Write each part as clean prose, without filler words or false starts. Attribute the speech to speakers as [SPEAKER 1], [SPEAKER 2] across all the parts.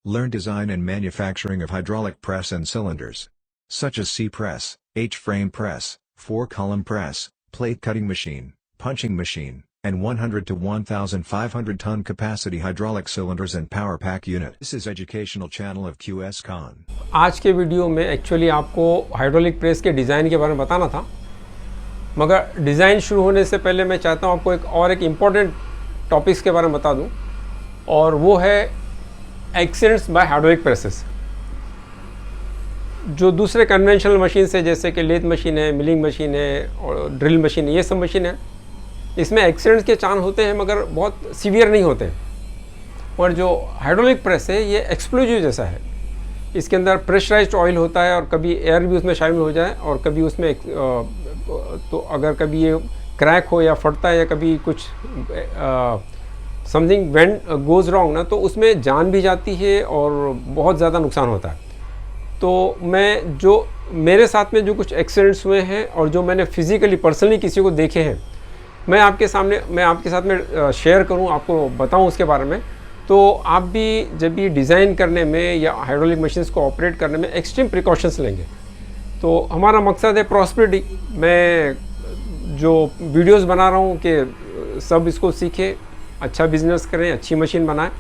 [SPEAKER 1] Learn design and manufacturing of hydraulic press and cylinders, such as C-press, H-frame press, 4-column press, plate cutting machine, punching machine, and 100 to 1,500 ton capacity hydraulic cylinders and power pack unit. This is educational channel of QS Khan.
[SPEAKER 2] आज के video में actually आपको hydraulic press के design के बारे में बताना था, मगर डिज़ाइन शुरू होने से पहले मैं चाहता हूँ आपको एक इम्पॉर्टेंट टॉपिक्स के बारे में बता दूँ, और वो है एक्सीडेंट्स बाय हाइड्रोलिक प्रेसेस। जो दूसरे कन्वेंशनल मशीन से, जैसे कि लेथ मशीन है, मिलिंग मशीन है और ड्रिल मशीन है, ये सब मशीन है, इसमें एक्सीडेंट्स के चांस होते हैं मगर बहुत सीवियर नहीं होते। और जो हाइड्रोलिक प्रेस है ये एक्सप्लोजिव जैसा है। इसके अंदर प्रेशराइज्ड ऑयल होता है और कभी एयर भी उसमें शामिल हो जाए, और कभी उसमें तो अगर कभी ये क्रैक हो या फटता है या कभी कुछ समथिंग वेंट गोज़ रॉन्ग ना, तो उसमें जान भी जाती है और बहुत ज़्यादा नुकसान होता है। तो मेरे साथ में जो कुछ एक्सीडेंट्स हुए हैं और जो मैंने फिज़िकली पर्सनली किसी को देखे हैं, मैं आपके साथ में शेयर करूं, आपको बताऊं उसके बारे में। तो आप भी जब भी डिज़ाइन करने में या हाइड्रोलिक मशीन्स को ऑपरेट करने में एक्सट्रीम प्रिकॉशंस लेंगे। तो हमारा मकसद है प्रॉस्पेरिटी। मैं जो वीडियोस बना रहा हूं कि सब इसको सीखें, अच्छा बिजनेस करें, अच्छी मशीन बनाएं।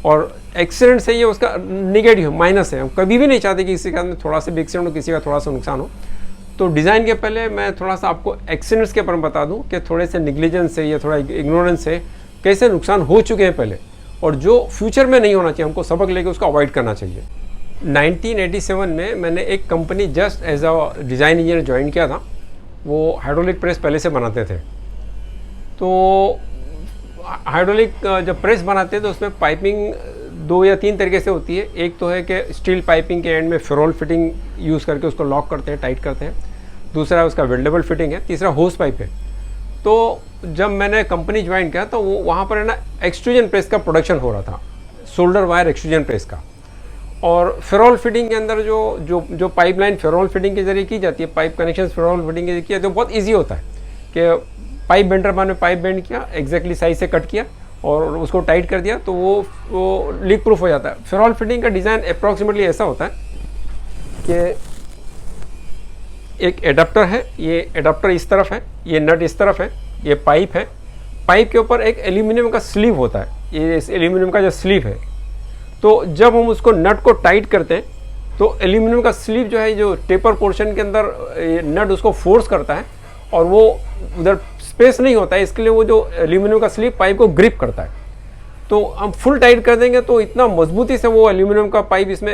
[SPEAKER 2] और एक्सीडेंट से ये उसका निगेटिव माइनस है। हम कभी भी नहीं चाहते कि किसी का थोड़ा सा भी एक्सीडेंट हो, किसी का थोड़ा सा नुकसान हो। तो डिज़ाइन के पहले मैं थोड़ा सा आपको एक्सीडेंट्स के बारे में बता दूं कि थोड़े से निग्लिजेंस से या थोड़ा इग्नोरेंस से कैसे नुकसान हो चुके हैं पहले, और जो फ्यूचर में नहीं होना चाहिए, हमको सबक लेके उसको अवॉइड करना चाहिए। 1987 में मैंने एक company just as a design engineer join किया था। वो हाइड्रोलिक प्रेस पहले से बनाते थे। तो हाइड्रोलिक जब प्रेस बनाते हैं तो उसमें पाइपिंग 2 या 3 तरीके से होती है। एक तो है कि स्टील पाइपिंग के एंड में फेरोल फिटिंग यूज़ करके उसको लॉक करते हैं, टाइट करते हैं। दूसरा उसका वेल्डेबल फिटिंग है। तीसरा होस पाइप है। तो जब मैंने कंपनी ज्वाइन किया तो वहाँ पर है ना एक्सट्रूजन प्रेस का प्रोडक्शन हो रहा था, शोल्डर वायर एक्सट्रूजन प्रेस का। और फेरोल फिटिंग के अंदर जो पाइपलाइन फेरोल फिटिंग के जरिए की जाती है, पाइप कनेक्शन फेरोल फिटिंग के जरिए किया, तो बहुत ईजी होता है कि पाइप बेंडर ने पाइप बेंड किया, एग्जैक्टली साइज से कट किया और उसको टाइट कर दिया, तो वो लीक प्रूफ हो जाता है। फेरोल फिटिंग का डिज़ाइन अप्रॉक्सीमेटली ऐसा होता है कि एक एडाप्टर है, ये एडाप्टर इस तरफ है, ये नट इस तरफ है, ये पाइप है। पाइप के ऊपर एक एल्यूमिनियम का स्लीव होता है, ये इस एल्यूमिनियम का जो स्लीव है। तो जब हम उसको नट को टाइट करते हैं तो एल्यूमिनियम का स्लीव जो है, जो टेपर पोर्शन के अंदर नट उसको फोर्स करता है और वो उधर स्पेस नहीं होता है, इसके लिए वो जो एल्यूमिनियम का स्लीव पाइप को ग्रिप करता है। तो हम फुल टाइट कर देंगे तो इतना मजबूती से वो एल्यूमिनियम का पाइप इसमें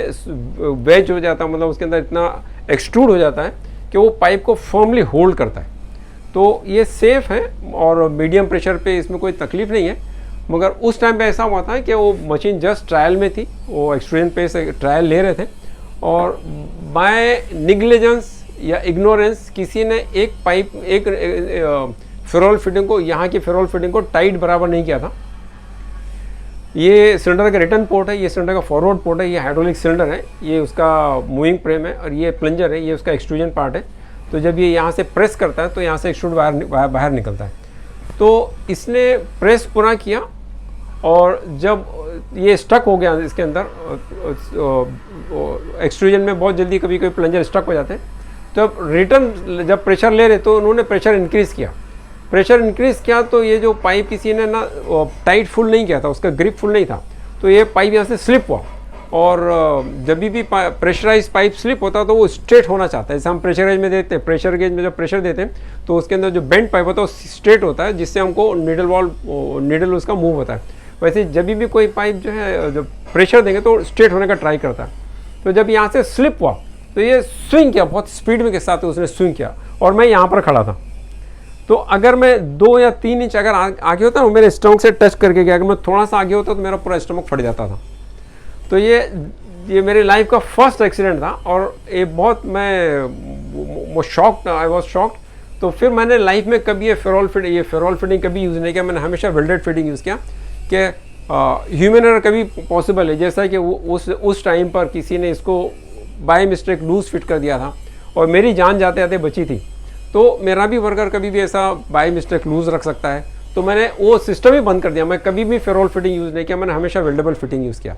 [SPEAKER 2] वेज हो जाता है, मतलब उसके अंदर इतना एक्सट्रूड हो जाता है कि वो पाइप को फर्मली होल्ड करता है। तो ये सेफ़ है और मीडियम प्रेशर पे इसमें कोई तकलीफ नहीं है। मगर उस टाइम पे ऐसा हुआ था कि वो मशीन जस्ट ट्रायल में थी, वो एक्सट्रूजन पे से ट्रायल ले रहे थे, और बाय निग्लिजेंस या इग्नोरेंस किसी ने एक फेरोल फिटिंग को, यहाँ की फेरोल फिटिंग को टाइट बराबर नहीं किया था। ये सिलेंडर का रिटर्न पोर्ट है, ये सिलेंडर का फॉरवर्ड पोर्ट है, ये हाइड्रोलिक सिलेंडर है, ये उसका मूविंग फ्रेम है, और ये प्लंजर है, ये उसका एक्सट्रूजन पार्ट है। तो जब ये यहाँ से प्रेस करता है तो यहाँ से एक्सट्रूड बाहर निकलता है। तो इसने प्रेस पूरा किया और जब ये स्टक हो गया इसके अंदर, एक्सट्रूजन में बहुत जल्दी कभी कभी प्लंजर स्टक हो जाते हैं। तो जब प्रेशर ले रहे तो उन्होंने प्रेशर इंक्रीज़ किया तो ये जो पाइप किसी ने ना टाइट फुल नहीं किया था, उसका ग्रिप फुल नहीं था, तो ये पाइप यहाँ से स्लिप हुआ। और जब भी प्रेशराइज पाइप स्लिप होता है तो वो स्ट्रेट होना चाहता है। जैसे हम प्रेशर गेज में देते हैं, प्रेशर गेज में जब प्रेशर देते हैं तो उसके अंदर जो बेंड पाइप होता है वो स्ट्रेट होता है, जिससे हमको नीडल उसका मूव होता है। वैसे जब भी कोई पाइप जो है जब प्रेशर देंगे तो स्ट्रेट होने का ट्राई करता है। तो जब यहाँ से स्लिप हुआ तो ये स्विंग किया, बहुत स्पीड में के साथ उसने स्विंग किया, और मैं यहाँ पर खड़ा था। तो अगर मैं 2 या 3 इंच अगर आगे होता ना, मेरे स्टमक से टच करके गया, अगर मैं थोड़ा सा आगे होता तो मेरा पूरा स्टमक फट जाता था। तो ये मेरी लाइफ का फर्स्ट एक्सीडेंट था, और ये बहुत आई वॉज शॉक्ड। तो फिर मैंने लाइफ में कभी ये फेरोल फिटिंग कभी यूज़ नहीं किया। मैंने हमेशा वेल्डेड फिटिंग यूज़ किया कि ह्यूमन एरर कभी पॉसिबल है। जैसा कि उस टाइम पर किसी ने इसको बाय मिस्टेक लूज फिट कर दिया था और मेरी जान जाते जाते बची थी, तो मेरा भी वर्कर कभी भी ऐसा बाय मिस्टेक लूज रख सकता है। तो मैंने वो सिस्टम ही बंद कर दिया। मैं कभी भी फेरोल फिटिंग यूज़ नहीं किया, मैंने हमेशा वेल्डेबल फिटिंग यूज़ किया।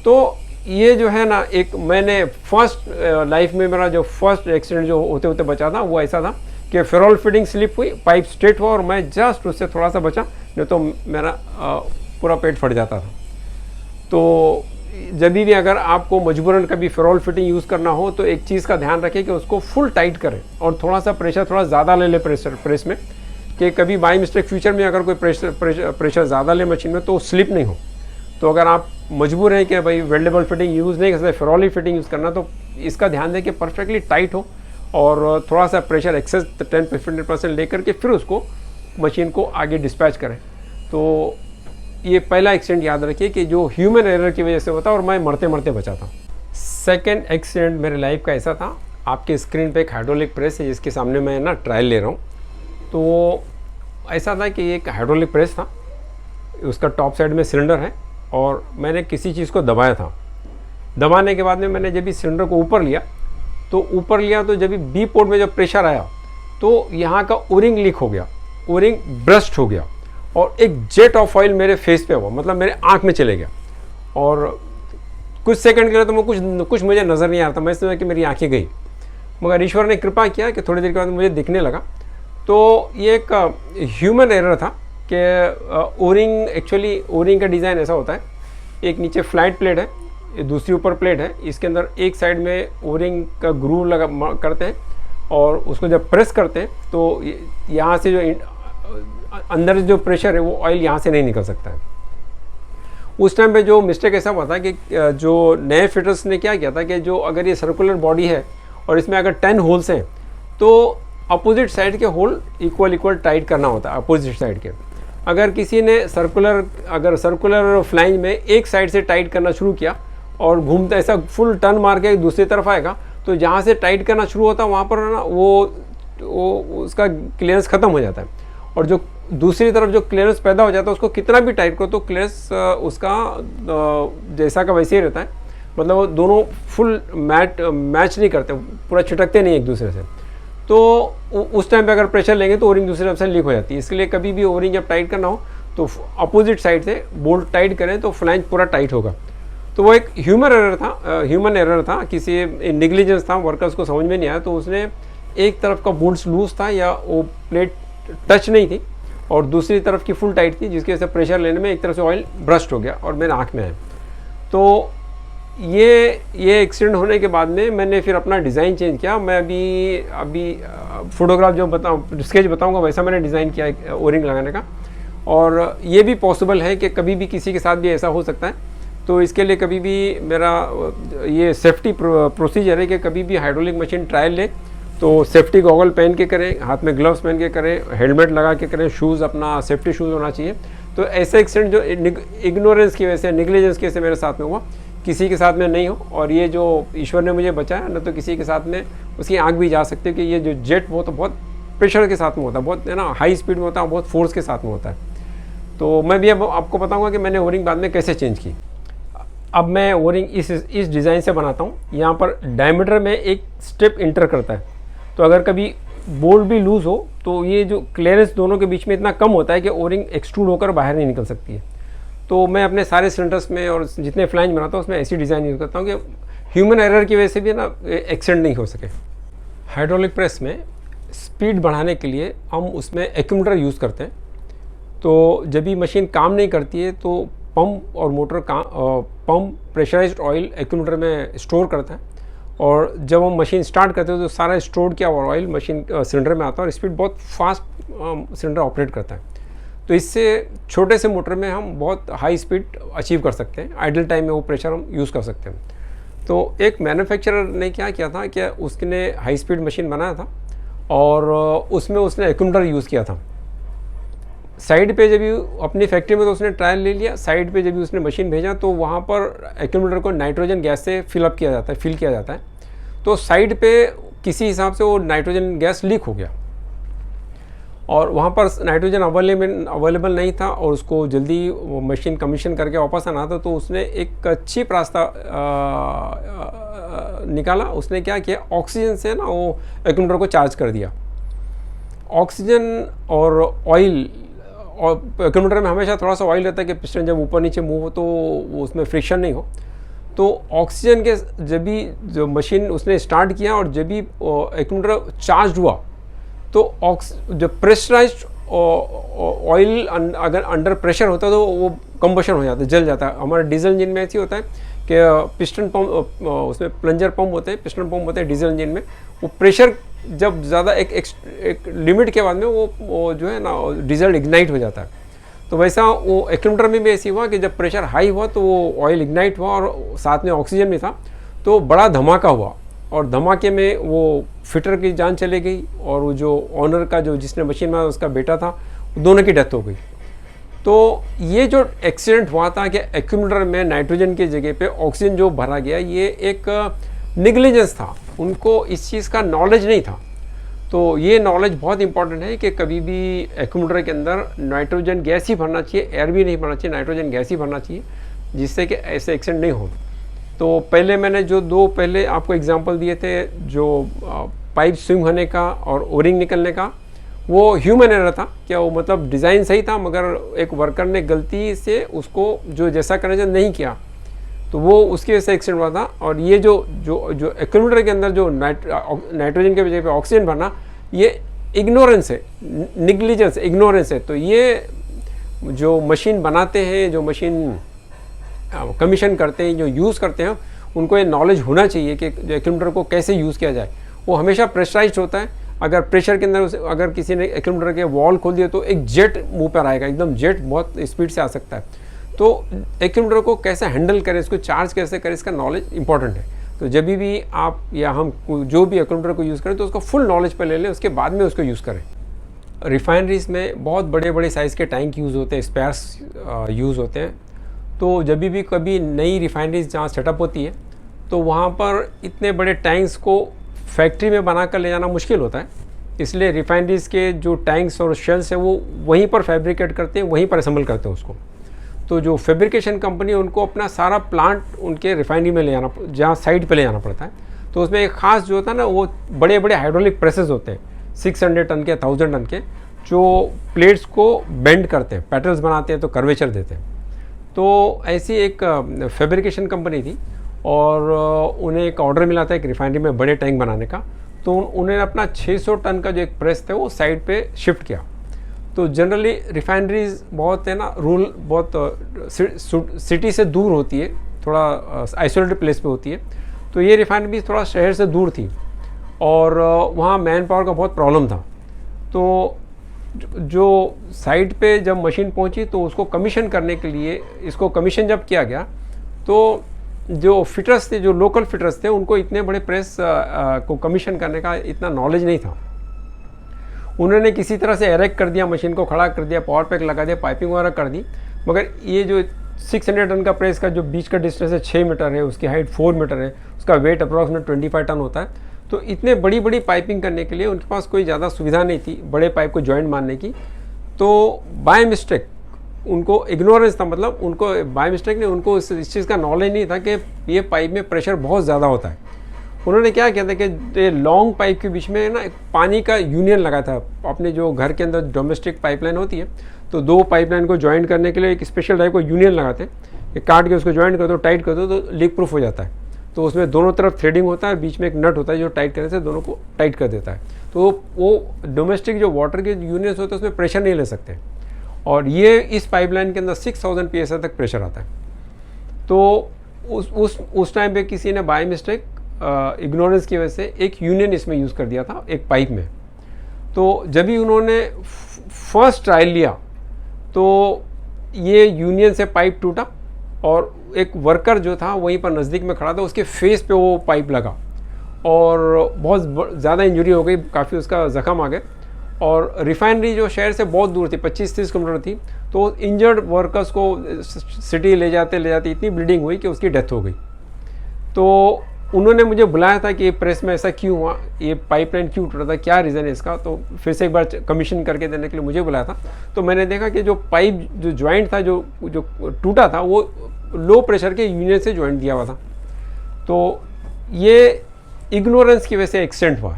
[SPEAKER 2] तो ये जो है ना, एक मैंने फर्स्ट लाइफ में मेरा जो फर्स्ट एक्सीडेंट जो होते होते बचा था वो ऐसा था कि फेरोल फिटिंग स्लिप हुई, पाइप स्ट्रेट हुआ और मैं जस्ट उससे थोड़ा सा बचा, नहीं तो मेरा पूरा पेट फट जाता था। तो जब भी अगर आपको मजबूरन कभी फेरोल फिटिंग यूज़ करना हो तो एक चीज़ का ध्यान रखें कि उसको फुल टाइट करें और थोड़ा सा प्रेशर थोड़ा ज़्यादा ले ले प्रेस में, कि कभी बाई मिस्टेक फ्यूचर में अगर कोई प्रेशर ज़्यादा ले मशीन में तो स्लिप नहीं हो। तो अगर आप मजबूर हैं कि भाई वेल्डेबल फिटिंग यूज़ नहीं कर सकते, फेरोली फिटिंग यूज़ करना, तो इसका ध्यान दें कि परफेक्टली टाइट हो और थोड़ा सा प्रेशर एक्सेस 10-15% लेकर के फिर उसको मशीन को आगे डिस्पैच करें। तो ये पहला एक्सीडेंट याद रखिए कि जो ह्यूमन एरर की वजह से होता और मैं मरते मरते बचा था। सेकेंड एक्सीडेंट मेरे लाइफ का ऐसा था, आपके स्क्रीन पे एक हाइड्रोलिक प्रेस है जिसके सामने मैं ना ट्रायल ले रहा हूँ। तो ऐसा था कि एक हाइड्रोलिक प्रेस था, उसका टॉप साइड में सिलेंडर है और मैंने किसी चीज़ को दबाया था। दबाने के बाद में मैंने जब भी सिलेंडर को ऊपर लिया तो जब भी बी पोर्ट में जब प्रेशर आया तो यहाँ का ओरिंग लीक हो गया, ओरिंग ब्रस्ट हो गया और एक जेट ऑफ ऑयल मेरे फेस पे हुआ, मतलब मेरे आँख में चले गया। और कुछ सेकंड के लिए तो मैं कुछ मुझे नज़र नहीं आ रहा था, मैं समझा कि मेरी आँखें गई, मगर ईश्वर ने कृपा किया कि थोड़ी देर के बाद मुझे दिखने लगा। तो ये एक ह्यूमन एरर था कि ओरिंग, एक्चुअली ओरिंग का डिज़ाइन ऐसा होता है, एक नीचे फ्लैट प्लेट है, दूसरी ऊपर प्लेट है, इसके अंदर एक साइड में ओरिंग का ग्रूव लगा करते हैं और उसको जब प्रेस करते हैं तो यहाँ से जो अंदर जो प्रेशर है वो ऑयल यहाँ से नहीं निकल सकता है। उस टाइम पे जो मिस्टेक ऐसा हुआ था कि जो नए फिटर्स ने क्या किया था कि जो अगर ये सर्कुलर बॉडी है और इसमें अगर 10 होल्स हैं तो अपोजिट साइड के होल इक्वल टाइट करना होता है अपोजिट साइड के। अगर किसी ने सर्कुलर फ्लैंज में एक साइड से टाइट करना शुरू किया और घूमता ऐसा फुल टर्न मार के दूसरी तरफ आएगा तो जहाँ से टाइट करना शुरू होता है वहाँ पर ना वो उसका क्लियरेंस ख़त्म हो जाता है और जो दूसरी तरफ जो क्लियरेंस पैदा हो जाता है उसको कितना भी टाइट करो तो क्लियरेंस उसका जैसा का वैसे ही रहता है, मतलब वो दोनों फुल मैच नहीं करते, पूरा छिटकते नहीं एक दूसरे से। तो उस टाइम पे अगर प्रेशर लेंगे तो ओरिंग दूसरी तरफ से लीक हो जाती है। इसलिए कभी भी ओरिंग जब टाइट करना हो तो अपोजिट साइड से बोल्ट टाइट करें तो फ्लैंज पूरा टाइट होगा। तो वो एक ह्यूमन एरर था, किसी नेग्लिजेंस था, वर्कर्स को समझ में नहीं आया तो उसने एक तरफ का बोल्ट लूज था या वो प्लेट टच नहीं थी और दूसरी तरफ की फुल टाइट थी, जिसकी वजह से प्रेशर लेने में एक तरफ से ऑयल ब्रस्ट हो गया और मेरे आँख में आया। तो ये एक्सीडेंट होने के बाद में मैंने फिर अपना डिज़ाइन चेंज किया। मैं अभी फोटोग्राफ जो स्केच बताऊंगा वैसा मैंने डिज़ाइन किया ओरिंग लगाने का। और ये भी पॉसिबल है कि कभी भी किसी के साथ भी ऐसा हो सकता है, तो इसके लिए कभी भी मेरा ये सेफ्टी प्रोसीजर है कि कभी भी हाइड्रोलिक मशीन ट्रायल ले तो सेफ्टी गॉगल पहन के करें, हाथ में ग्लव्स पहन के करें, हेलमेट लगा के करें, शूज़ अपना सेफ्टी शूज़ होना चाहिए। तो ऐसे एक्सीडेंट जो इग्नोरेंस की वजह से, नेग्लिजेंस की वजह से मेरे साथ में हुआ, किसी के साथ में नहीं हो। और ये जो ईश्वर ने मुझे बचाया न तो किसी के साथ में उसकी आँख भी जा सकती है कि ये जो जेट वो तो बहुत प्रेशर के साथ में होता है, बहुत है ना हाई स्पीड में होता है, बहुत फोर्स के साथ में होता है। तो मैं भी अब आपको बताऊँगा कि मैंने ओरिंग बाद में कैसे चेंज की। अब मैं ओरिंग इस डिज़ाइन से बनाता हूँ। यहाँ पर डायमीटर में एक स्टेप इंटर करता है, तो अगर कभी बोल्ट भी लूज़ हो तो ये जो क्लियरेंस दोनों के बीच में इतना कम होता है कि ओरिंग एक्सट्रूड होकर बाहर नहीं निकल सकती है। तो मैं अपने सारे सिलेंडर्स में और जितने फ्लैंज बनाता हूँ उसमें ऐसी डिज़ाइन यूज़ करता हूँ कि ह्यूमन एरर की वजह से भी ना एक्सीडेंट नहीं हो सके। हाइड्रोलिक प्रेस में स्पीड बढ़ाने के लिए हम उसमें एक्यूमुलेटर यूज़ करते हैं। तो जब भी मशीन काम नहीं करती है तो पंप और मोटर का पंप प्रेशराइज्ड ऑयल एक्यूमुलेटर में स्टोर करता है और जब हम मशीन स्टार्ट करते हैं तो सारा स्टोर किया हुआ ऑयल मशीन सिलेंडर में आता है और स्पीड बहुत फास्ट सिलेंडर ऑपरेट करता है। तो इससे छोटे से मोटर में हम बहुत हाई स्पीड अचीव कर सकते हैं, आइडल टाइम में वो प्रेशर हम यूज़ कर सकते हैं। तो एक मैन्युफैक्चरर ने क्या किया था कि उसने हाई स्पीड मशीन बनाया था और उसमें उसने एक्यूमुलेटर यूज़ किया था। साइड पे जब अपनी फैक्ट्री में तो उसने ट्रायल ले लिया, साइड पे जब उसने मशीन भेजा तो वहाँ पर एक्यूमुलेटर को नाइट्रोजन गैस से फिल किया जाता है। तो साइड पे किसी हिसाब से वो नाइट्रोजन गैस लीक हो गया और वहाँ पर नाइट्रोजन अवेलेबल नहीं था और उसको जल्दी वो मशीन कमीशन करके वापस आना था। तो उसने एक चीप रास्ता निकाला। उसने क्या किया, ऑक्सीजन से ना वो एक्यूमुलेटर को चार्ज कर दिया। ऑक्सीजन और ऑयल, और एक्यूमुलेटर में हमेशा थोड़ा सा ऑयल रहता है कि पिस्टन जब ऊपर नीचे मूव हो तो उसमें फ्रिक्शन नहीं हो। तो ऑक्सीजन के जब भी जो मशीन उसने स्टार्ट किया और जब भी एक्यूमुलेटर चार्ज हुआ तो जो प्रेशराइज्ड ऑयल अगर अंडर प्रेशर होता है तो वो कंबशन हो जाता है, जल जाता है। हमारा डीजल इंजन में ऐसे होता है कि पिस्टन पंप, उसमें प्लंजर पंप होते हैं, पिस्टन पंप होते हैं डीजल इंजन में। वो प्रेशर जब ज़्यादा एक लिमिट के बाद में वो जो है ना डीजल इग्नाइट हो जाता है। तो वैसा वो एक्यूमुलेटर में भी ऐसे हुआ कि जब प्रेशर हाई हुआ तो वो ऑयल इग्नाइट हुआ और साथ में ऑक्सीजन भी था, तो बड़ा धमाका हुआ और धमाके में वो फिटर की जान चली गई और वो जो ऑनर का जो जिसने मशीन बनाया उसका बेटा था, दोनों की डेथ हो गई। तो ये जो एक्सीडेंट हुआ था कि एक्यूमुलेटर में नाइट्रोजन की जगह पे ऑक्सीजन जो भरा गया, ये एक निग्लिजेंस था, उनको इस चीज़ का नॉलेज नहीं था। तो ये नॉलेज बहुत इंपॉर्टेंट है कि कभी भी एक्यूमुलेटर के अंदर नाइट्रोजन गैस ही भरना चाहिए, एयर भी नहीं भरना चाहिए, नाइट्रोजन गैस ही भरना चाहिए, जिससे कि ऐसे एक्सीडेंट नहीं हो। तो पहले मैंने जो दो पहले आपको एग्जांपल दिए थे, जो पाइप स्विंग होने का और ओरिंग निकलने का, वो ह्यूमन एरर था। क्या वो मतलब डिज़ाइन सही था मगर एक वर्कर ने गलती से उसको जो जैसा करना चाहिए नहीं किया, तो वो उसकी वजह से एक्सीडेंट हुआ था। और ये जो जो जो एक्यूमुलेटर के अंदर जो नाइट्रोजन के वजह पे ऑक्सीजन भरना, ये इग्नोरेंस है, निग्लिजेंस, इग्नोरेंस है। तो ये जो मशीन बनाते हैं, जो मशीन कमीशन करते हैं, जो यूज़ करते हैं, उनको ये नॉलेज होना चाहिए कि जो एक्यूमुलेटर को कैसे यूज़ किया जाए। वो हमेशा प्रेशराइज्ड होता है। अगर प्रेशर के अंदर अगर किसी ने एक्यूमुलेटर के वॉल खोल दिया तो एक जेट मुंह पर आएगा, एकदम जेट बहुत स्पीड से आ सकता है। तो एक्यूमुलेटर को कैसे हैंडल करें, इसको चार्ज कैसे करें, इसका नॉलेज इंपॉर्टेंट है। तो जब भी आप या हम जो भी एक्यूमुलेटर को यूज़ करें तो उसको फुल नॉलेज पर ले लें, उसके बाद में उसको यूज़ करें। रिफाइनरीज में बहुत बड़े बड़े साइज़ के टैंक यूज़ होते हैं, स्पेयर्स यूज़ होते हैं। तो जब भी कभी नई रिफाइनरीज जहाँ सेटअप होती है तो वहाँ पर इतने बड़े टैंक्स को फैक्ट्री में बना कर ले जाना मुश्किल होता है। इसलिए रिफाइनरीज के जो टैंक्स और शेल्स हैं वो वहीं पर फैब्रिकेट करते हैं, वहीं पर असेंबल करते हैं उसको। तो जो फैब्रिकेशन कंपनी, उनको अपना सारा प्लांट उनके रिफाइनरी में ले जाना, जहाँ साइड पे ले जाना पड़ता है। तो उसमें एक ख़ास जो होता है ना, वो बड़े बड़े हाइड्रोलिक प्रेसेस होते हैं 600 टन के, 1000 टन के, जो प्लेट्स को बेंड करते हैं, पैटर्न्स बनाते हैं, तो कर्वेचर देते हैं। तो ऐसी एक फैब्रिकेशन कंपनी थी और उन्हें एक ऑर्डर मिला था एक रिफाइनरी में बड़े टैंक बनाने का। तो उन्होंने अपना 600 टन का जो एक प्रेस था वो साइड पे शिफ्ट किया। तो जनरली रिफाइनरीज बहुत है ना, रूल बहुत सिटी से दूर होती है, थोड़ा आइसोलेटेड प्लेस पे होती है। तो ये रिफाइनरी थोड़ा शहर से दूर थी और वहाँ मैन पावर का बहुत प्रॉब्लम था। तो जो साइट पे जब मशीन पहुंची तो उसको कमीशन करने के लिए, इसको कमीशन जब किया गया तो जो फिटर्स थे, जो लोकल फिटर्स थे, उनको इतने बड़े प्रेस को कमीशन करने का इतना नॉलेज नहीं था। उन्होंने किसी तरह से एरेक्ट कर दिया, मशीन को खड़ा कर दिया, पावर पैक लगा दिया, पाइपिंग वगैरह कर दी। मगर ये जो 600 टन का प्रेस का जो बीच का डिस्टेंस है 6 मीटर है, उसकी हाइट 4 मीटर है, उसका वेट अप्रॉक्सीमेट 25 टन होता है। तो इतने बड़ी बड़ी पाइपिंग करने के लिए उनके पास कोई ज़्यादा सुविधा नहीं थी बड़े पाइप को जॉइंट मारने की। तो बाय मिस्टेक उनको इग्नोरेंस था, मतलब उनको बाय मिस्टेक नहीं, उनको इस चीज़ का नॉलेज नहीं था कि ये पाइप में प्रेशर बहुत ज़्यादा होता है। उन्होंने क्या किया था कि ये लॉन्ग पाइप के बीच में ना एक पानी का यूनियन लगाया था। अपने जो घर के अंदर डोमेस्टिक पाइपलाइन होती है तो दो पाइपलाइन को ज्वाइंट करने के लिए एक स्पेशल टाइप को यूनियन लगाते हैं, काट के उसको ज्वाइंट कर दो, टाइट कर दो तो लीक प्रूफ हो जाता है। तो उसमें दोनों तरफ थ्रेडिंग होता है, बीच में एक नट होता है जो टाइट करने से दोनों को टाइट कर देता है। तो वो डोमेस्टिक जो वाटर के यूनियंस होते हैं उसमें प्रेशर नहीं ले सकते, और ये इस पाइपलाइन के अंदर 6000 PSI तक प्रेशर आता है। तो उस टाइम पे किसी ने बाय मिस्टेक इग्नोरेंस की वजह से एक यूनियन इसमें यूज़ कर दिया था एक पाइप में। तो जब भी उन्होंने फर्स्ट ट्रायल लिया तो ये यूनियन से पाइप टूटा और एक वर्कर जो था वहीं पर नज़दीक में खड़ा था, उसके फेस पे वो पाइप लगा और बहुत ज़्यादा इंजरी हो गई, काफ़ी उसका ज़ख्म आ गए। और रिफाइनरी जो शहर से बहुत दूर थी, 25-30 किलोमीटर थी, तो इंजर्ड वर्कर्स को सिटी ले जाते इतनी ब्लीडिंग हुई कि उसकी डेथ हो गई। तो उन्होंने मुझे बुलाया था कि प्रेस में ऐसा क्यों हुआ, ये पाइपलाइन क्यों टूटा था, क्या रीज़न है इसका। तो फिर से एक बार कमीशन करके देने के लिए मुझे बुलाया था। तो मैंने देखा कि जो पाइप जो ज्वाइंट था जो टूटा था वो लो प्रेशर के यूनियन से ज्वाइंट दिया हुआ था। तो ये इग्नोरेंस की वजह से एक्सीडेंट हुआ।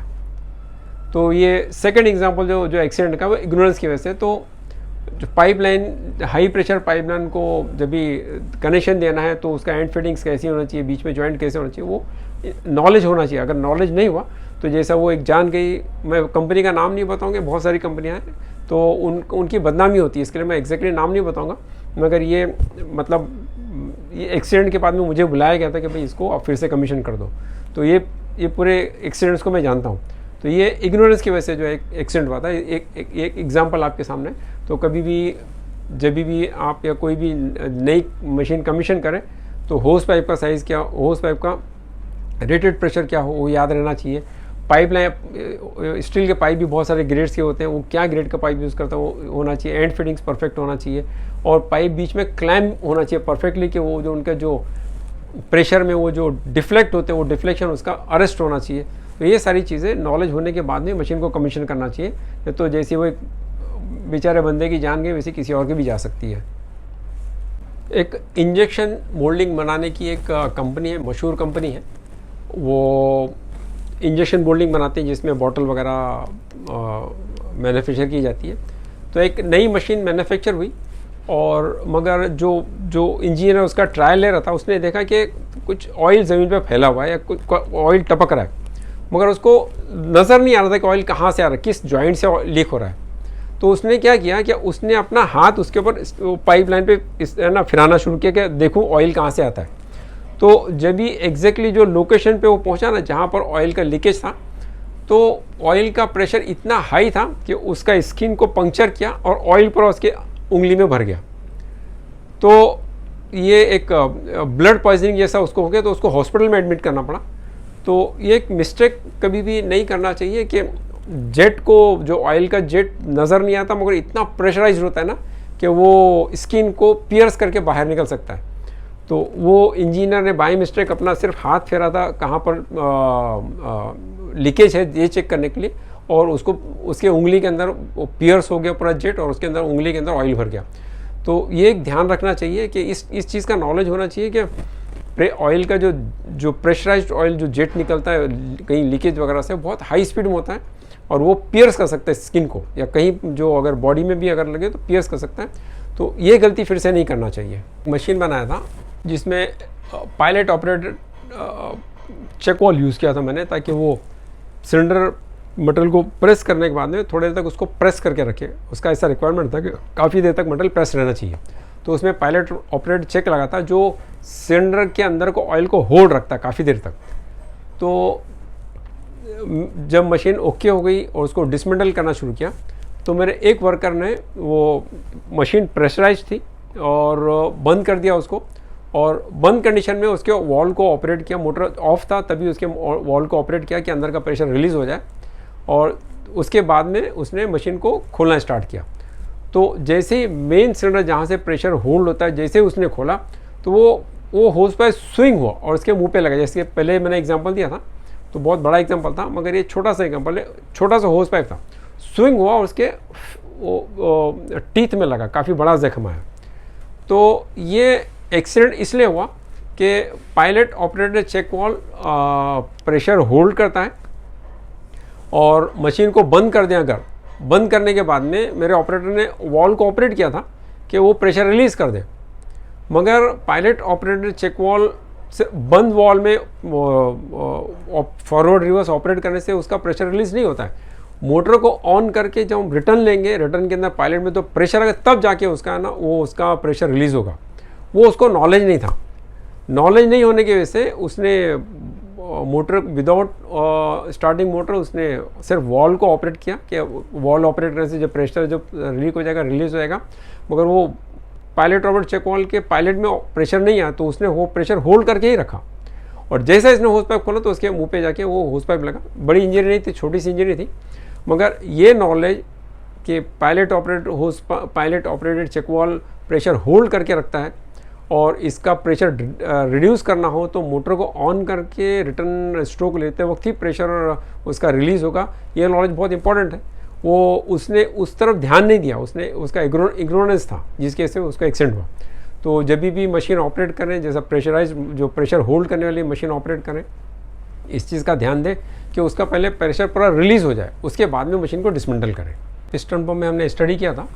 [SPEAKER 2] तो ये सेकंड एग्जांपल जो एक्सीडेंट का वो इग्नोरेंस की वजह से। तो जो पाइपलाइन, हाई प्रेशर पाइपलाइन को जब भी कनेक्शन देना है तो उसका एंड फिटिंग्स कैसी होना चाहिए, बीच में जॉइंट कैसे होना चाहिए, वो नॉलेज होना चाहिए। अगर नॉलेज नहीं हुआ तो जैसा वो एक जान गई, मैं कंपनी का नाम नहीं बताऊंगा, बहुत सारी कंपनियां हैं तो उनकी बदनामी होती है, इसके लिए मैं एग्जैक्टली नाम नहीं बताऊंगा। मगर ये मतलब ये एक्सीडेंट के बाद में मुझे बुलाया गया था कि भाई इसको आप फिर से कमीशन कर दो। तो ये पूरे एक्सीडेंट्स को मैं जानता हूँ। तो ये इग्नोरेंस की वजह से जो एक एक्सीडेंट हुआ था, एक एग्जांपल आपके सामने। तो कभी भी जब भी आप या कोई भी नई मशीन कमीशन करें तो होस पाइप का साइज़ क्या, होस पाइप का रेटेड प्रेशर क्या हो, वो याद रहना चाहिए। पाइपलाइन, स्टील के पाइप भी बहुत सारे ग्रेड्स के होते हैं, वो क्या ग्रेड का पाइप यूज़ करता है वो होना चाहिए। एंड फिटिंग्स परफेक्ट होना चाहिए और पाइप बीच में क्लैम्प होना चाहिए परफेक्टली, कि वो जो उनका जो प्रेशर में वो जो डिफ्लेक्ट होते हैं वो डिफ्लेक्शन उसका अरेस्ट होना चाहिए। तो ये सारी चीज़ें नॉलेज होने के बाद में मशीन को कमीशन करना चाहिए। तो जैसे वो एक बेचारे बंदे की जान गई वैसे किसी और की भी जा सकती है। एक इंजेक्शन मोल्डिंग बनाने की एक कंपनी है, मशहूर कंपनी है, वो इंजेक्शन मोल्डिंग बनाते हैं जिसमें बॉटल वगैरह मैन्युफैक्चर की जाती है। तो एक नई मशीन मैन्युफैक्चर हुई और मगर जो इंजीनियर है उसका ट्रायल ले रहा था, उसने देखा कि कुछ ऑयल ज़मीन पे फैला हुआ है या कुछ ऑयल टपक रहा है, मगर उसको नज़र नहीं आ रहा था कि ऑयल कहाँ से आ रहा है, किस जॉइंट से लीक हो रहा है। तो उसने क्या किया कि उसने अपना हाथ उसके ऊपर पाइपलाइन पे ना फिराना शुरू किया कि देखूँ ऑयल कहाँ से आता है। तो जब भी एग्जैक्टली जो लोकेशन पे वो पहुंचा ना जहाँ पर ऑयल का लीकेज था, तो ऑयल का प्रेशर इतना हाई था कि उसका स्किन को पंक्चर किया और ऑयल पूरा उसके उंगली में भर गया। तो ये एक ब्लड पॉइजनिंग जैसा उसको हो गया, तो उसको हॉस्पिटल में एडमिट करना पड़ा। तो ये एक मिस्टेक कभी भी नहीं करना चाहिए कि जेट को, जो ऑयल का जेट नज़र नहीं आता मगर इतना प्रेशराइज होता है ना कि वो स्किन को पियर्स करके बाहर निकल सकता है। तो वो इंजीनियर ने बाई मिस्टेक अपना सिर्फ हाथ फेरा था कहाँ पर लीकेज है ये चेक करने के लिए, और उसको उसके उंगली के अंदर वो पियर्स हो गया पूरा जेट और उसके अंदर उंगली के अंदर ऑयल भर गया। तो ये एक ध्यान रखना चाहिए कि इस चीज़ का नॉलेज होना चाहिए कि ऑयल का जो प्रेशराइज्ड ऑयल जो जेट निकलता है कहीं लीकेज वगैरह से बहुत हाई स्पीड में होता है और वो पियर्स कर सकता है स्किन को, या कहीं जो अगर बॉडी में भी अगर लगे तो पियर्स कर सकता है। तो ये गलती फिर से नहीं करना चाहिए। मशीन बनाया था जिसमें pilot operated check valve use किया था मैंने, ताकि वो सिलेंडर मटेरियल को प्रेस करने के बाद में थोड़ी देर तक उसको प्रेस करके रखे। उसका ऐसा रिक्वायरमेंट था कि काफ़ी देर तक मटेरियल प्रेस रहना चाहिए। तो उसमें पायलट ऑपरेटेड चेक लगा था जो सिलेंडर के अंदर को ऑयल को होल्ड रखता है काफ़ी देर तक। तो जब मशीन ओके हो गई और उसको डिसमेंटल करना शुरू किया तो मेरे एक वर्कर ने, वो मशीन प्रेशराइज थी और बंद कर दिया उसको, और बंद कंडीशन में उसके वॉल को ऑपरेट किया। मोटर ऑफ था तभी उसके वॉल को ऑपरेट किया कि अंदर का प्रेशर रिलीज़ हो जाए, और उसके बाद में उसने मशीन को खोलना स्टार्ट किया। तो जैसे ही मेन सिलेंडर जहाँ से प्रेशर होल्ड होता है जैसे ही उसने खोला तो वो होस पाइप स्विंग हुआ और उसके मुंह पे लगा। जैसे पहले मैंने एग्जांपल दिया था तो बहुत बड़ा एग्जांपल था, मगर ये छोटा सा एग्जांपल है, छोटा सा होस पाइप था, स्विंग हुआ और उसके टीथ में लगा, काफ़ी बड़ा जख्म आया। तो ये एक्सीडेंट इसलिए हुआ कि pilot operated check valve pressure hold करता है और मशीन को बंद कर दें, अगर बंद करने के बाद में मेरे ऑपरेटर ने वॉल को ऑपरेट किया था कि वो प्रेशर रिलीज़ कर दे, मगर पायलट ऑपरेटेड चेक वॉल से बंद वॉल में फॉरवर्ड रिवर्स ऑपरेट करने से उसका प्रेशर रिलीज़ नहीं होता है। मोटर को ऑन करके जब हम रिटर्न लेंगे, रिटर्न के अंदर पायलट में तो प्रेशर आएगा तब जाके उसका ना वो उसका प्रेशर रिलीज़ होगा। वो उसको नॉलेज नहीं था। नॉलेज नहीं होने की वजह से उसने मोटर विदाउट स्टार्टिंग मोटर उसने सिर्फ वॉल को ऑपरेट किया कि वॉल ऑपरेट करने से जब प्रेशर जब रिलीज हो जाएगा, रिलीज़ हो जाएगा, मगर वो पायलट ऑपरेट चेक वॉल के पायलट में प्रेशर नहीं आया तो उसने वो प्रेशर होल्ड करके ही रखा। और जैसे इसने होस पाइप खोला तो उसके मुंह पे जाके वो होस पाइप लगा। बड़ी इंजरी नहीं थी, छोटी सी इंजरी थी, मगर ये नॉलेज कि pilot operated check valve pressure hold करके रखता है और इसका प्रेशर रिड्यूस करना हो तो मोटर को ऑन करके रिटर्न स्ट्रोक लेते वक्त ही प्रेशर उसका रिलीज़ होगा। ये नॉलेज बहुत इंपॉर्टेंट है। वो उसने उस तरफ ध्यान नहीं दिया, उसने उसका इग्नोरेंस था जिसकी वजह से उसका एक्सीडेंट हुआ। तो जब भी मशीन ऑपरेट करें, जैसा प्रेशराइज जो प्रेशर होल्ड करने वाली मशीन ऑपरेट करें, इस चीज़ का ध्यान दें कि उसका पहले प्रेशर पूरा रिलीज़ हो जाए, उसके बाद में मशीन को डिसमेंटल करें। पिस्टन पंप में हमने स्टडी किया था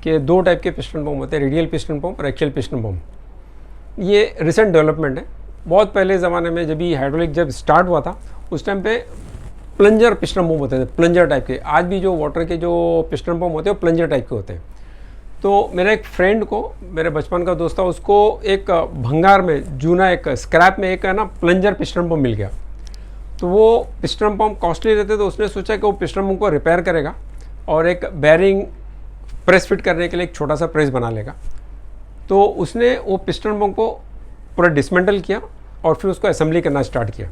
[SPEAKER 2] कि 2 टाइप के पिस्टन पंप होते हैं, रेडियल पिस्टन पंप और एक्सियल पिस्टन पंप। ये रिसेंट डेवलपमेंट है। बहुत पहले ज़माने में जब हाइड्रोलिक जब स्टार्ट हुआ था उस टाइम पे प्लंजर पिस्टन पंप होते थे, प्लंजर टाइप के। आज भी जो वाटर के जो पिस्टन पंप होते हैं वो प्लंजर टाइप के होते हैं। तो मेरे एक फ्रेंड को, मेरे बचपन का दोस्त था, उसको एक भंगार में जूना एक स्क्रैप में एक है ना प्लंजर पिस्टन पंप मिल गया। तो वो पिस्टन पंप कॉस्टली रहते, तो उसने सोचा कि वो पिस्टन पंप को रिपेयर करेगा और एक बैरिंग प्रेस फिट करने के लिए एक छोटा सा प्रेस बना लेगा। तो उसने वो पिस्टन पंप को पूरा डिसमेंटल किया और फिर उसको असेंबली करना स्टार्ट किया।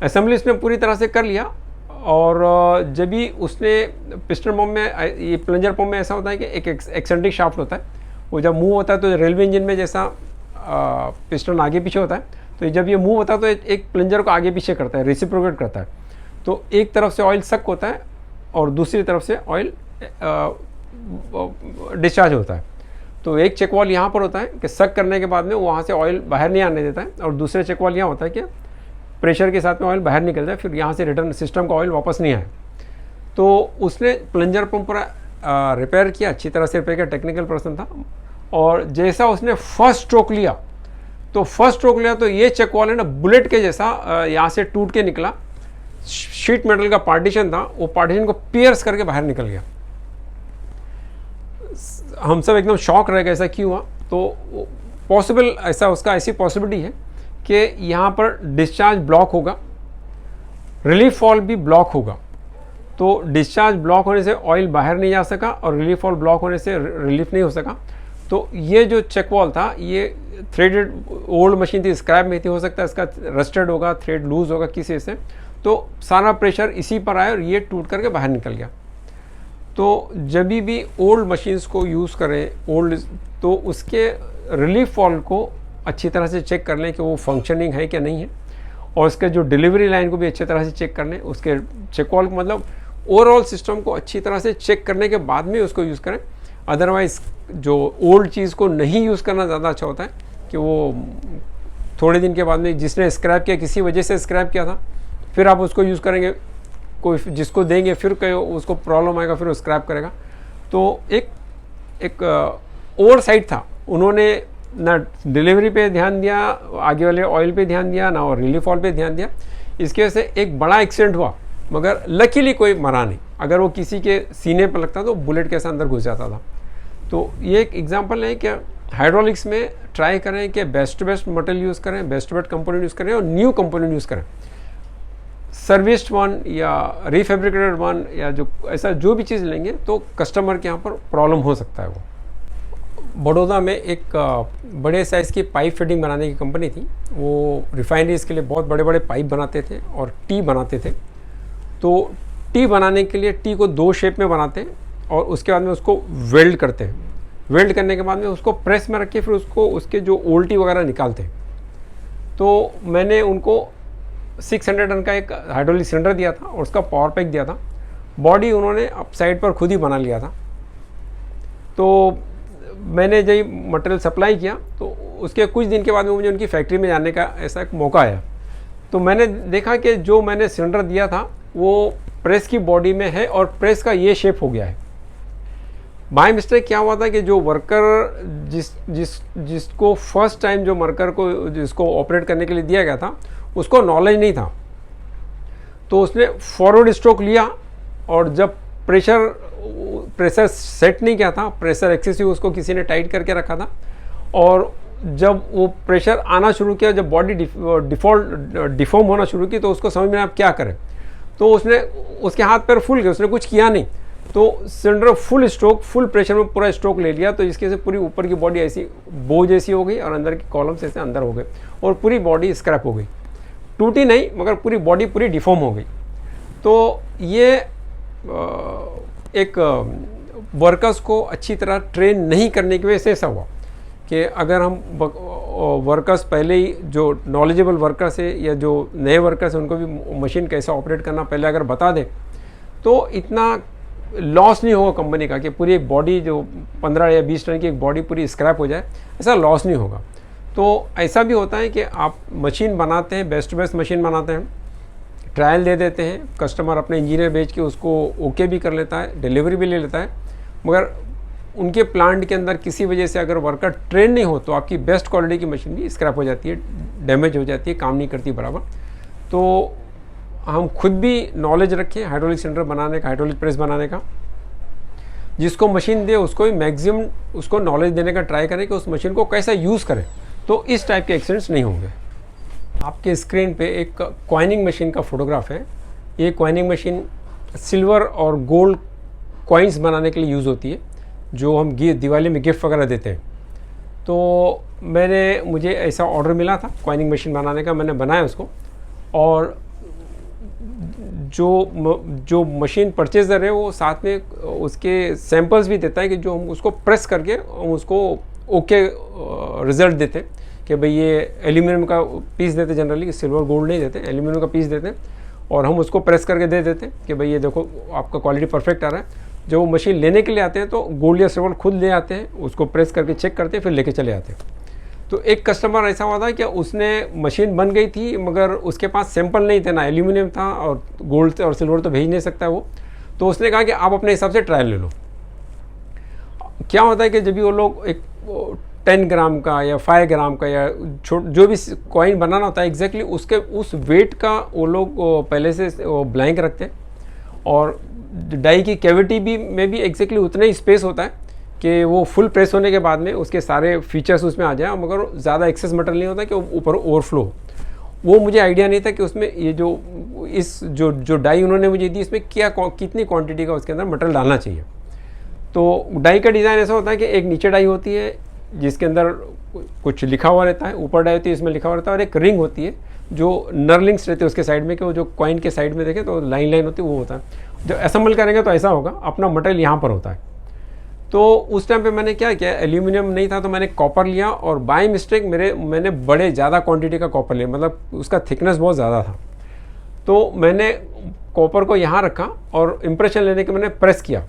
[SPEAKER 2] असेंबली उसने पूरी तरह से कर लिया और जब भी उसने पिस्टन पंप में, ये प्लंजर पंप में ऐसा होता है कि एक एक्सेंट्रिक शाफ्ट होता है, वो जब मूव होता है तो रेलवे इंजन में जैसा पिस्टन आगे पीछे होता है, तो जब ये मूव होता है तो एक प्लंजर को आगे पीछे करता है, रेसिप्रोकेट करता है। तो एक तरफ से ऑयल सक होता है और दूसरी तरफ से ऑयल डिस्चार्ज होता है। तो एक चेक वाल यहाँ पर होता है कि सक करने के बाद में वहाँ से ऑयल बाहर नहीं आने देता है, और दूसरे चेक वाल यहाँ होता है कि प्रेशर के साथ में ऑयल बाहर निकल जाए, फिर यहाँ से रिटर्न सिस्टम का ऑयल वापस नहीं आए। तो उसने प्लंजर पंप पूरा रिपेयर किया, अच्छी तरह से रिपेयर किया, टेक्निकल पर्सन था। और जैसा उसने फर्स्ट स्ट्रोक लिया तो ये चेक वाल है ना बुलेट के जैसा यहाँ से टूट के निकला। शीट मेटल का पार्टीशन था, वो पार्टीशन को पियर्स करके बाहर निकल गया। हम सब एकदम शॉक रह गए, ऐसा क्यों हुआ? तो पॉसिबल ऐसा उसका ऐसी पॉसिबिलिटी है कि यहाँ पर डिस्चार्ज ब्लॉक होगा, रिलीफ वॉल्व भी ब्लॉक होगा। तो डिस्चार्ज ब्लॉक होने से ऑयल बाहर नहीं जा सका और रिलीफ वॉल्व ब्लॉक होने से रिलीफ नहीं हो सका। तो ये जो चेक वॉल था ये थ्रेडेड ओल्ड मशीन थी, स्क्रैप में थी, हो सकता है इसका रस्टेड होगा, थ्रेड लूज होगा किसी से, तो सारा प्रेशर इसी पर आया और ये टूट करके बाहर निकल गया। तो जब भी ओल्ड मशीन्स को यूज़ करें तो उसके रिलीफ वॉल्व को अच्छी तरह से चेक कर लें कि वो फंक्शनिंग है कि नहीं है, और उसके जो डिलीवरी लाइन को भी अच्छी तरह से चेक कर लें। उसके चेक वॉल्व मतलब ओवरऑल सिस्टम को अच्छी तरह से चेक करने के बाद में उसको यूज़ करें। अदरवाइज़ जो ओल्ड चीज़ को नहीं यूज़ करना ज़्यादा अच्छा होता है कि वो थोड़े दिन के बाद में जिसने स्क्रैप किया, किसी वजह से स्क्रैप किया था, फिर आप उसको यूज़ करेंगे, कोई जिसको देंगे फिर उसको प्रॉब्लम आएगा, फिर वो स्क्रैप करेगा। तो एक ओवर साइड था, उन्होंने ना डिलीवरी पे ध्यान दिया, आगे वाले ऑयल पे ध्यान दिया, ना और रिलीफ ऑयल पे ध्यान दिया। इसकी वजह से एक बड़ा एक्सीडेंट हुआ, मगर लकीली कोई मरा नहीं। अगर वो किसी के सीने पर लगता तो बुलेट कैसे अंदर घुस जाता था। तो ये एक एग्जांपल है कि हाइड्रोलिक्स में ट्राई करें कि बेस्ट मटेरियल यूज़ करें, बेस्ट कंपोनेंट यूज़ करें और न्यू कंपोनेंट यूज़ करें। सर्विस्ड वन या रिफेब्रिकेटेड वन या जो ऐसा जो भी चीज़ लेंगे तो कस्टमर के यहाँ पर प्रॉब्लम हो सकता है। वो बड़ौदा में एक बड़े साइज़ की पाइप फिटिंग बनाने की कंपनी थी। वो रिफाइनरीज के लिए बहुत बड़े बड़े पाइप बनाते थे और टी बनाते थे। तो टी बनाने के लिए टी को 2 शेप में बनाते हैं और उसके बाद में उसको वेल्ड करते हैं। वेल्ड करने के बाद में उसको प्रेस में रख के फिर उसको उसके जो ओल्टी वगैरह निकालते हैं। तो मैंने उनको 600 टन का एक हाइड्रोलिक सिलेंडर दिया था और उसका पावर पैक दिया था। बॉडी उन्होंने अप साइड पर खुद ही बना लिया था। तो मैंने जब मटेरियल सप्लाई किया तो उसके कुछ दिन के बाद में मुझे उनकी फैक्ट्री में जाने का ऐसा एक मौका आया। तो मैंने देखा कि जो मैंने सिलेंडर दिया था वो प्रेस की बॉडी में है और प्रेस का ये शेप हो गया है। बाय मिस्टेक क्या हुआ था कि जो वर्कर जिसको फर्स्ट टाइम जो वर्कर को जिसको ऑपरेट करने के लिए दिया गया था उसको नॉलेज नहीं था। तो उसने फॉरवर्ड स्ट्रोक लिया और जब प्रेशर सेट नहीं किया था, प्रेशर एक्सेसिव उसको किसी ने टाइट करके रखा था, और जब वो प्रेशर आना शुरू किया, जब बॉडी डिफॉर्म होना शुरू की तो उसको समझ में आप क्या करें। तो उसके हाथ पैर फूल गए, उसने कुछ किया नहीं। तो सिलेंडर फुल प्रेशर में पूरा स्ट्रोक ले लिया। तो इसके से पूरी ऊपर की बॉडी ऐसी बो जैसी हो गई और अंदर की कॉलम्स ऐसे अंदर हो गए और पूरी बॉडी स्क्रैप हो गई। टूटी नहीं मगर पूरी बॉडी पूरी डिफॉर्म हो गई। तो ये एक वर्कर्स को अच्छी तरह ट्रेन नहीं करने की वजह से ऐसा हुआ कि अगर हम वर्कर्स पहले ही जो नॉलेजेबल वर्कर्स है या जो नए वर्कर्स हैं उनको भी मशीन कैसे ऑपरेट करना पहले अगर बता दें तो इतना लॉस नहीं होगा कंपनी का कि पूरी एक बॉडी जो 15 या 20 टन की एक बॉडी पूरी स्क्रैप हो जाए, ऐसा लॉस नहीं होगा। तो ऐसा भी होता है कि आप मशीन बनाते हैं, बेस्ट मशीन बनाते हैं, ट्रायल दे देते हैं, कस्टमर अपने इंजीनियर भेज के उसको ओके भी कर लेता है, डिलीवरी भी ले लेता है, मगर उनके प्लांट के अंदर किसी वजह से अगर वर्कर ट्रेन नहीं हो तो आपकी बेस्ट क्वालिटी की मशीन भी स्क्रैप हो जाती है, डैमेज हो जाती है, काम नहीं करती बराबर। तो हम खुद भी नॉलेज रखें हाइड्रोलिक सिलेंडर बनाने का, हाइड्रोलिक प्रेस बनाने का। जिसको मशीन दे उसको भी मैक्सिमम उसको नॉलेज देने का ट्राई करें कि उस मशीन को कैसा यूज़ करें, तो इस टाइप के एक्सीडेंट्स नहीं होंगे। आपके स्क्रीन पे एक कॉइनिंग मशीन का फोटोग्राफ है। ये कॉइनिंग मशीन सिल्वर और गोल्ड कॉइन्स बनाने के लिए यूज़ होती है, जो हम दिवाली में गिफ्ट वगैरह देते हैं। तो मुझे ऐसा ऑर्डर मिला था कॉइनिंग मशीन बनाने का, मैंने बनाया उसको। और जो मशीन परचेज़र है वो साथ में उसके सैंपल्स भी देता है कि जो हम उसको प्रेस करके हम उसको ओके रिज़ल्ट देते हैं कि भाई ये एल्यूमिनियम का पीस देते, जनरली सिल्वर गोल्ड नहीं देते, एल्यूमिनियम का पीस देते हैं और हम उसको प्रेस करके दे देते हैं कि भाई ये देखो आपका क्वालिटी परफेक्ट आ रहा है। जब वो मशीन लेने के लिए आते हैं तो गोल्ड या सिल्वर खुद ले आते हैं, उसको प्रेस करके चेक करते हैं, फिर लेके चले आते हैं। तो एक कस्टमर ऐसा हुआ था कि उसने मशीन बन गई थी मगर उसके पास सैंपल नहीं थे, ना एल्यूमिनियम था और गोल्ड और सिल्वर तो भेज नहीं सकता वो। तो उसने कहा कि आप अपने हिसाब से ट्रायल ले लो। क्या होता है कि जब भी वो लोग एक 10 ग्राम का या 5 ग्राम का या जो भी कॉइन बनाना होता है एग्जैक्टली उसके उस वेट का वो लोग पहले से ब्लैंक रखते हैं। और डाई की कैविटी भी में भी एग्जैक्टली उतना ही स्पेस होता है कि वो फुल प्रेस होने के बाद में उसके सारे फीचर्स उसमें आ जाए, मगर ज़्यादा एक्सेस मटेरियल नहीं होता कि ऊपर ओवरफ्लो। वो मुझे आइडिया नहीं था कि उसमें ये जो डाई उन्होंने मुझे दी इसमें कितनी क्वांटिटी का उसके अंदर मटेरियल डालना चाहिए। तो डाई का डिज़ाइन ऐसा होता है कि एक नीचे डाई होती है जिसके अंदर कुछ लिखा हुआ रहता है, ऊपर डाई होती है इसमें लिखा हुआ रहता है, और एक रिंग होती है जो नर्लिंग्स रहते हैं उसके साइड में, कि वो जो कॉइन के साइड में देखें तो लाइन होती है वो होता है। जब असेंबल करेंगे तो ऐसा होगा, अपना मटेरियल यहाँ पर होता है। तो उस टाइम पे मैंने क्या किया, एल्यूमिनियम नहीं था तो मैंने कॉपर लिया और बाय मिस्टेक मैंने बड़े ज़्यादा क्वांटिटी का कॉपर लिया, मतलब उसका थिकनेस बहुत ज़्यादा था। तो मैंने कॉपर को यहाँ रखा और इम्प्रेशन लेने के मैंने प्रेस किया,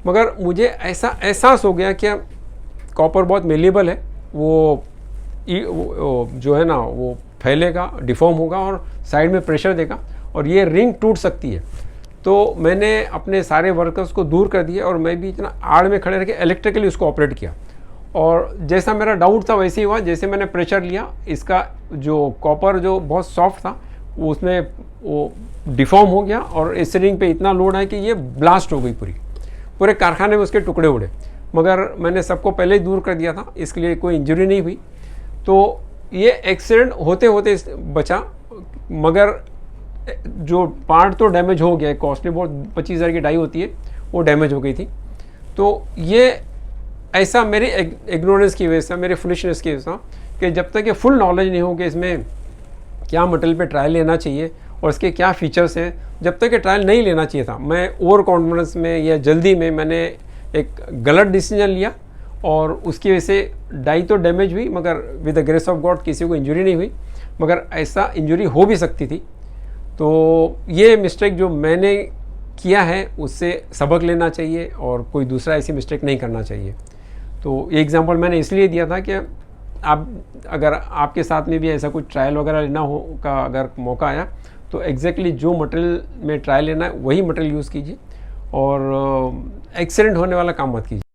[SPEAKER 2] मगर मुझे ऐसा एहसास हो गया कि कॉपर बहुत मेलेबल है, वो जो है ना वो फैलेगा, डिफॉर्म होगा और साइड में प्रेशर देगा और ये रिंग टूट सकती है। तो मैंने अपने सारे वर्कर्स को दूर कर दिया और मैं भी इतना आड़ में खड़े रह के इलेक्ट्रिकली उसको ऑपरेट किया। और जैसा मेरा डाउट था वैसे ही हुआ। जैसे मैंने प्रेशर लिया, इसका जो कॉपर जो बहुत सॉफ्ट था उसमें वो डिफॉर्म हो गया और इस रिंग पे इतना लोड है कि ये ब्लास्ट हो गई, पूरे कारखाने में उसके टुकड़े उड़े। मगर मैंने सबको पहले ही दूर कर दिया था, इसके लिए कोई इंजरी नहीं हुई। तो ये एक्सीडेंट होते होते बचा, मगर जो पार्ट तो डैमेज हो गया, कॉस्टली बहुत 25,000 की डाई होती है वो डैमेज हो गई थी। तो ये ऐसा मेरी इग्नोरेंस की वजह से, मेरे फुलिशनेस की वजह से, कि जब तक ये फुल नॉलेज नहीं हो कि इसमें क्या मटेरियल पे ट्रायल लेना चाहिए और इसके क्या फीचर्स हैं, जब तक ये ट्रायल नहीं लेना चाहिए था। मैं ओवर कॉन्फिडेंस में या जल्दी में मैंने एक गलत डिसीजन लिया और उसकी वजह से डाई तो डैमेज हुई, मगर with the grace of God किसी को इंजरी नहीं हुई, मगर ऐसा इंजरी हो भी सकती थी। तो ये मिस्टेक जो मैंने किया है उससे सबक लेना चाहिए और कोई दूसरा ऐसी मिस्टेक नहीं करना चाहिए। तो ये एग्जांपल मैंने इसलिए दिया था कि आप अगर आपके साथ में भी ऐसा कुछ ट्रायल वगैरह लेना हो का अगर मौका आया तो एग्जैक्टली जो मटेरियल में ट्रायल लेना है वही मटेरियल यूज़ कीजिए और एक्सीडेंट होने वाला काम मत कीजिए।